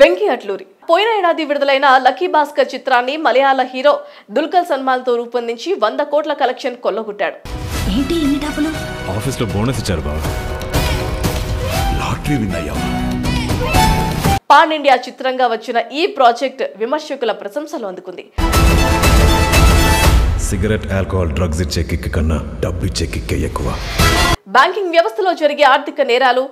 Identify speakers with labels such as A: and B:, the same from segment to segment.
A: వెంకీ అట్లూరి పోయిన ఏడాది విడుదలైన లక్కీ భాస్కర్ చిత్రాన్ని మలయాళ హీరో దుల్కర్ సల్మాన్ తో రూపొందించి 100 కోట్ల కలెక్షన్ కొల్లగొట్టాడు.
B: ఏంటి ఇన్ని డబ్బులు?
C: ఆఫీస్ లో బోనస్ ఇచ్చారు బావ. లాటరీ విన్ అయ్యావా?
A: పాన్ ఇండియా చిత్రంగా వచ్చిన ఈ ప్రాజెక్ట్ విమర్శకుల ప్రశంసలు అందుకుంది.
C: సిగరెట్, ఆల్కహాల్, డ్రగ్స్ ఇచ్చే కిక్ కన్నా డబ్బు ఇచ్చే కిక్కే ఎక్కువ.
A: బ్యాంకింగ్ వ్యవస్థలో జరిగే ఆర్థిక నేరాలు,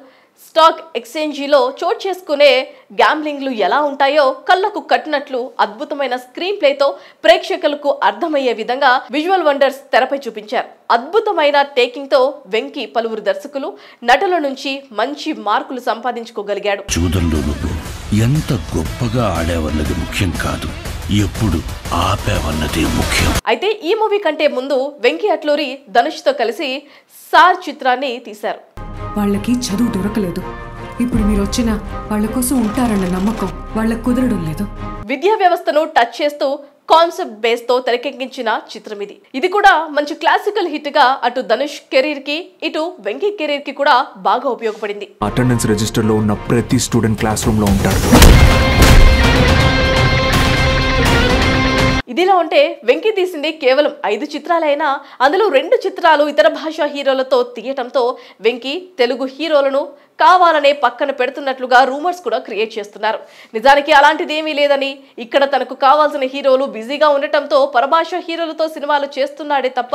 A: స్టాక్ ఎక్స్చేంజీలో చోటు చేసుకునే గ్యాంబ్లింగ్లు ఎలా ఉంటాయో కళ్ళకు కట్టినట్లు అద్భుతమైన స్క్రీన్ ప్లేతో ప్రేక్షకులకు అర్థమయ్యే విధంగా విజువల్ వండర్స్ తెరపై చూపించారు. అద్భుతమైన టేకింగ్ తో వెంకీ పలువురు దర్శకులు, నటుల నుంచి మంచి మార్కులు సంపాదించుకోగలిగాడు.
D: చూడంలో నువ్వు ఎంత గొప్పగా ఆడావన్నది ముఖ్యం కాదు, ఎప్పుడు ఆపావన్నదే ముఖ్యం.
A: అయితే ఈ మూవీ కంటే ముందు వెంకీ అట్లూరి ధనుష్తో కలిసి సార్ చిత్రాన్ని తీశారు.
E: వాళ్ళకి చదువు దొరకలేదు. ఇప్పుడు మీరు వచ్చిన వాళ్ళ కోసం ఉంటారన్న నమ్మకం వాళ్ళకు కుదరడం లేదు.
A: విద్యా వ్యవస్థను టచ్ చేస్తూ కాన్సెప్ట్ బేస్ తో తెరకెక్కించిన చిత్రం ఇది. ఇది కూడా మంచి క్లాసికల్ హిట్ గా అటు ధనుష్ కెరీర్ కి, ఇటు వెంకీ కెరీర్ కి కూడా బాగా ఉపయోగపడింది.
F: అటెండెన్స్ రిజిస్టర్ లో ఉన్న ప్రతి స్టూడెంట్ క్లాస్ రూమ్ లో ఉంటారు.
A: ఇదిలా ఉంటే వెంకీ తీసింది కేవలం 5 చిత్రాలైనా అందులో 2 చిత్రాలు ఇతర భాషా హీరోలతో తీయటంతో వెంకీ తెలుగు హీరోలను కావాలనే పక్కన పెడుతున్నట్లుగా రూమర్స్ కూడా క్రియేట్ చేస్తున్నారు. నిజానికి అలాంటిదేమీ లేదని, ఇక్కడ తనకు కావాల్సిన హీరోలు బిజీగా ఉండటంతో పరభాషా హీరోలతో సినిమాలు చేస్తున్నాడే తప్ప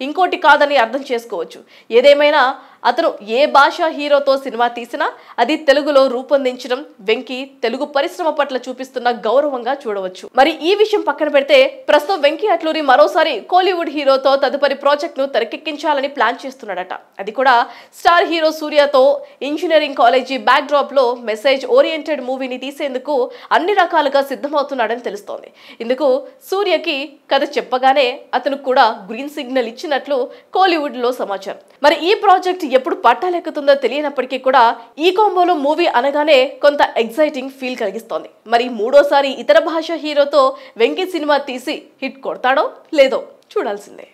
A: ఇంకోటి కాదని అర్థం చేసుకోవచ్చు. ఏదేమైనా అతను ఏ భాషా హీరోతో సినిమా తీసినా అది తెలుగులో రూపొందించడం వెంకీ తెలుగు పరిశ్రమ పట్ల చూపిస్తున్న గౌరవంగా చూడవచ్చు. మరి ఈ విషయం పక్కన పెడితే ప్రస్తుతం వెంకీ అట్లూరి మరోసారి కోలీవుడ్ హీరోతో తదుపరి ప్రాజెక్ట్ ను తెరకెక్కించాలని ప్లాన్ చేస్తున్నాడట. అది కూడా స్టార్ హీరో సూర్యతో ఇంజనీరింగ్ కాలేజీ బ్యాక్ డ్రాప్ లో మెసేజ్ ఓరియంటెడ్ మూవీని తీసేందుకు అన్ని రకాలుగా సిద్ధమవుతున్నాడని తెలుస్తోంది. ఇందుకు సూర్యకి కథ చెప్పగానే అతను కూడా గ్రీన్ సిగ్నల్ ఇచ్చినట్లు కోలీవుడ్ లో సమాచారం. మరి ఈ ప్రాజెక్ట్ ఎప్పుడు పట్టాలెక్కుతుందో తెలియనప్పటికీ కూడా ఈ కాంబోలో మూవీ అనగానే కొంత ఎగ్జైటింగ్ ఫీల్ కలిగిస్తోంది. మరి మూడోసారి ఇతర భాష హీరోతో వెంకీ సినిమా తీసి హిట్ కొడతాడో లేదో చూడాల్సిందే.